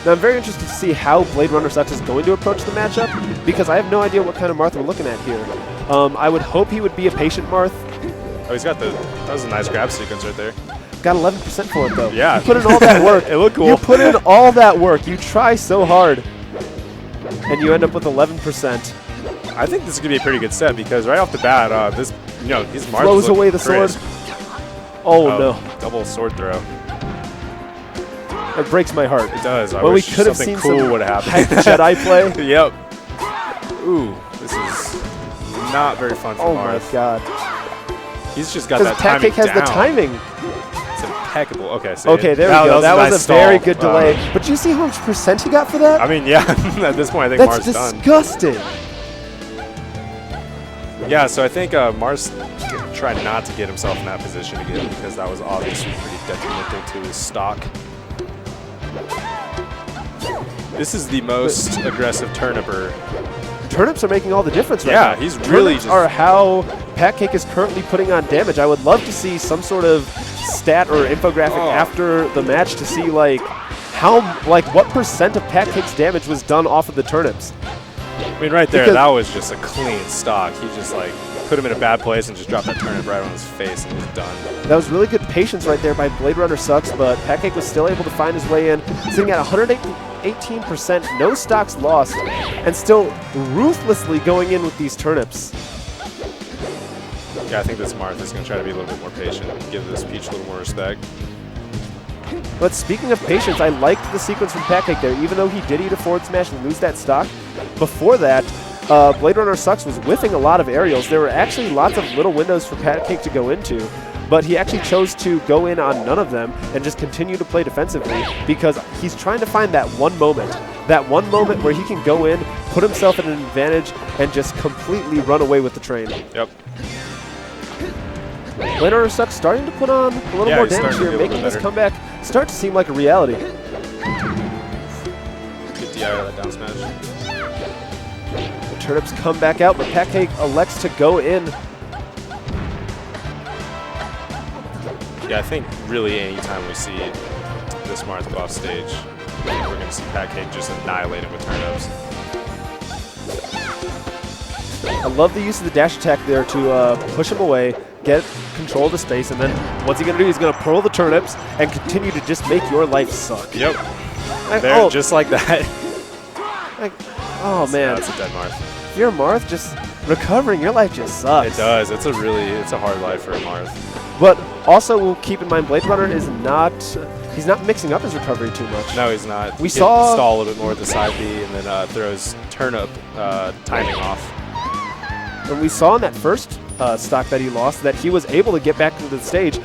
Now, I'm very interested to see how Blade Runner Sucks is going to approach the matchup, because I have no idea what kind of Marth we're looking at here. I would hope he would be a patient Marth. Oh, he's got that was a nice grab sequence right there. Got 11% for it, though. Yeah. You put in all that work. It looked cool. You put in all that work. You try so hard, and you end up with 11%. I think this is going to be a pretty good set because right off the bat, this, he's Marth Throws away the sword. Oh, no. Double sword throw. It breaks my heart. It does. I Well, we wish could have something seen cool some would have hype happened. Jedi play. Yep. Ooh, this is not very fun for Marth. My God. He's just got that Patcake timing has down. the timing. It's impeccable. Okay, so Okay, there we go. That was nice a very stall. good delay. But do you see how much percent he got for that? I mean, yeah. At this point, I think That's Marth's done. disgusting. Yeah, so I think Marth's trying not to get himself in that position again because that was obviously pretty detrimental to his stock. This is the most aggressive turniper. Turnips are making all the difference right Yeah, now. he's really Turnips just... are how Patcake is currently putting on damage. I would love to see some sort of stat or infographic after the match to see what percent of Patcake's damage was done off of the turnips. I mean, right there, that was just a clean stock. He just put him in a bad place and just dropped that turnip right on his face and was done. That was really good patience right there by Blade Runner Sucks, but Patcake was still able to find his way in, sitting at 118%, no stocks lost, and still ruthlessly going in with these turnips. Yeah, I think this Marth is going to try to be a little bit more patient and give this Peach a little more respect. But speaking of patience, I liked the sequence from Patcake there. Even though he did eat a forward smash and lose that stock, before that, Blade Runner Sucks was whiffing a lot of aerials. There were actually lots of little windows for Patcake to go into, but he actually chose to go in on none of them and just continue to play defensively because he's trying to find that one moment where he can go in, put himself at an advantage, and just completely run away with the train. Yep. Blade Runner Sucks starting to put on a little more damage here, making this comeback start to seem like a reality. Good DI of that down smash. The turnips come back out, but Patcake elects to go in. Yeah, I think really any time we see this Marth go off stage, we're going to see Patcake just annihilate him with turnips. I love the use of the dash attack there to push him away, get control of the space, and then what's he going to do? He's going to pearl the turnips and continue to just make your life suck. Yep. There, just like that. Oh, man. That's a dead Marth. If you're a Marth, just recovering, your life just sucks. It does. It's a hard life for a Marth. But also, we'll keep in mind, Blade Runner is he's not mixing up his recovery too much. No, he's not. We saw stall a little bit more with the side B and then throws turnip timing off. And we saw in that first stock that he lost that he was able to get back into the stage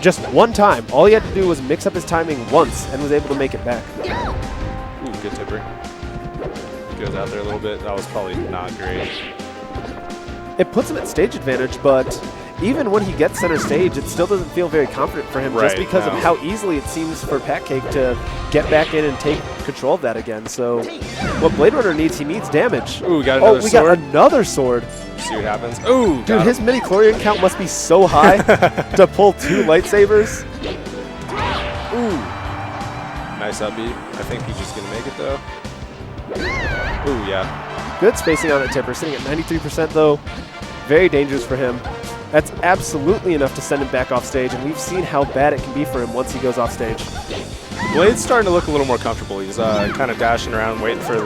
just one time. All he had to do was mix up his timing once and was able to make it back. Ooh, good tipper. Goes out there a little bit. That was probably not great. It puts him at stage advantage, but even when he gets center stage, it still doesn't feel very confident for him just because of how easily it seems for Patcake to get back in and take control of that again. So what Blade Runner needs, he needs damage. Ooh, we got another sword. Got another sword. See what happens. Ooh, dude, his midi-chlorian count must be so high to pull 2 lightsabers. Ooh. Nice up B. I think he's just going to make it, though. Ooh, yeah. Good spacing on that tipper, sitting at 93% though. Very dangerous for him. That's absolutely enough to send him back off stage, and we've seen how bad it can be for him once he goes off stage. Blade's starting to look a little more comfortable. He's kind of dashing around, waiting for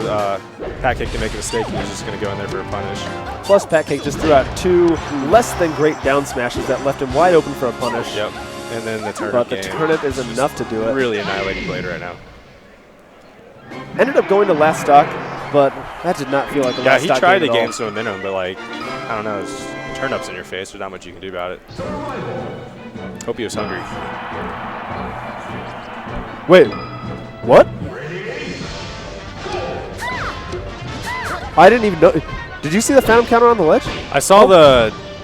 Patcake to make a mistake, and he's just going to go in there for a punish. Plus, Patcake just threw out 2 less than great down smashes that left him wide open for a punish. Yep. And then the turnip But the turnip is enough to do it. Really annihilating Blade right now. Ended up going to last stock, but that did not feel like a last stock. Yeah, he tried to gain gain some momentum, but I don't know, it's turnips in your face. There's not much you can do about it. Hope he was hungry. Wait, what? I didn't even know. Did you see the Phantom counter on the ledge? I saw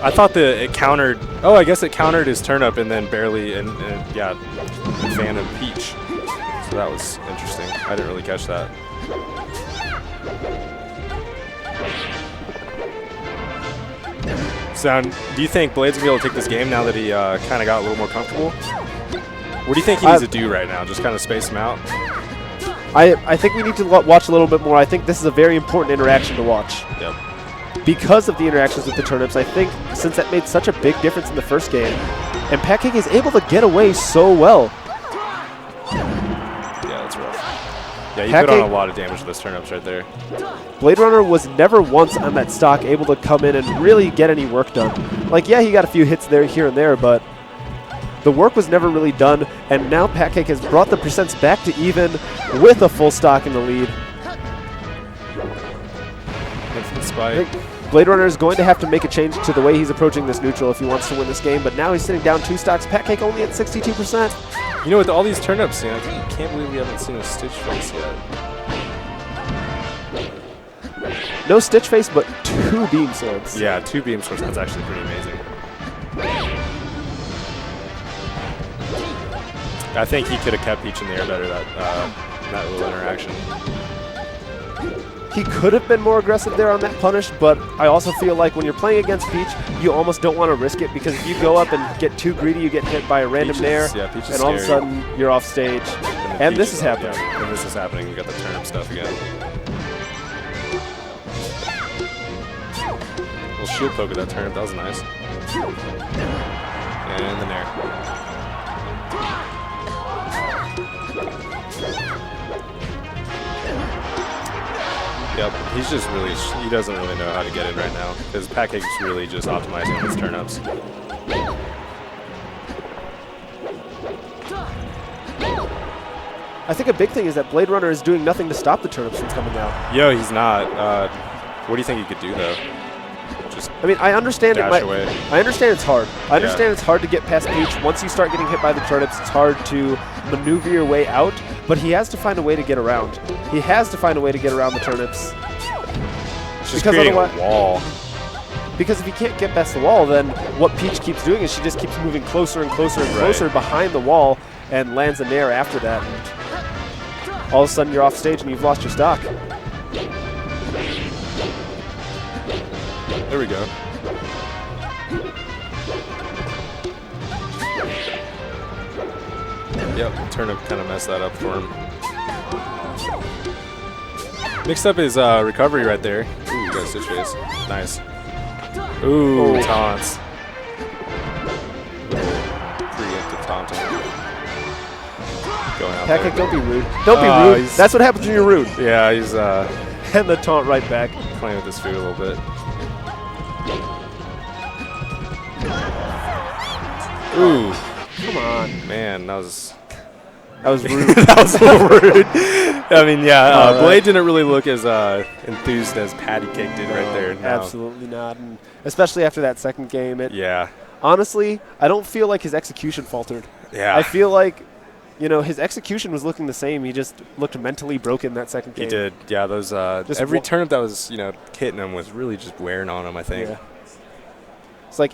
I thought it countered. Oh, I guess it countered his turnip and then barely, and yeah, Phantom Peach. So that was interesting. I didn't really catch that. So, do you think Blade's going to be able to take this game now that he kind of got a little more comfortable? What do you think he needs to do right now? Just kind of space him out? I think we need to watch a little bit more. I think this is a very important interaction to watch. Yep. Because of the interactions with the turnips, I think since that made such a big difference in the first game, and Patcake is able to get away so well. Yeah, that's rough. Yeah, you put on a lot of damage with those turnips right there. Blade Runner was never once on that stock able to come in and really get any work done. Like, yeah, he got a few hits there, here and there, but the work was never really done, and now Patcake has brought the percents back to even with a full stock in the lead. Infinite spike. Blade Runner is going to have to make a change to the way he's approaching this neutral if he wants to win this game, but now he's sitting down 2 stocks. Patcake only at 62%. You know, with all these turnips, you know, I can't believe we haven't seen a Stitch Face yet. No Stitch Face, but 2 beam swords. Yeah, 2 beam swords. That's actually pretty amazing. I think he could have kept Peach in the air better that little interaction. He could have been more aggressive there on that punish, but I also feel like when you're playing against Peach, you almost don't want to risk it, because if you go up and get too greedy, you get hit by a random nair, and all of a sudden you're off stage. And this is happening. Yeah, and this is happening. You got the turnip stuff again. Little shield poke of that turnip. That was nice. And the nair. Yep, he's just really, he doesn't really know how to get in right now, because Patcake's really just optimizing on his turnips. I think a big thing is that Blade Runner is doing nothing to stop the turnips from coming out. Yo, he's not. What do you think he could do, though? Just I mean, I understand dash away. I understand it's hard. I understand it's hard to get past Peach. Once you start getting hit by the turnips, it's hard to maneuver your way out, but he has to find a way to get around. He has to find a way to get around the turnips. Just creating a wall. Because if he can't get past the wall, then what Peach keeps doing is she just keeps moving closer and closer and closer behind the wall and lands a nair after that. And all of a sudden you're off stage and you've lost your stock. There we go. Yep, turnip kind of messed that up for him. Mixed up his recovery right there. Ooh, you got a Stitch Face. Nice. Ooh, taunts. Preemptive taunting. Going out Patcake, there. don't be rude. Don't be rude. That's what happens when you're rude. Yeah, he's And the taunt right back. playing with his food a little bit. Ooh. Come on. Man, that was rude. that was a little rude. I mean, yeah, Blade didn't really look as enthused as Patcake did right there. No. Absolutely not. And especially after that second game. Yeah. Honestly, I don't feel like his execution faltered. Yeah. I feel like, you know, his execution was looking the same. He just looked mentally broken that second game. He did. Yeah, those every turnip that was, you know, hitting him was really just wearing on him, I think. Yeah. It's like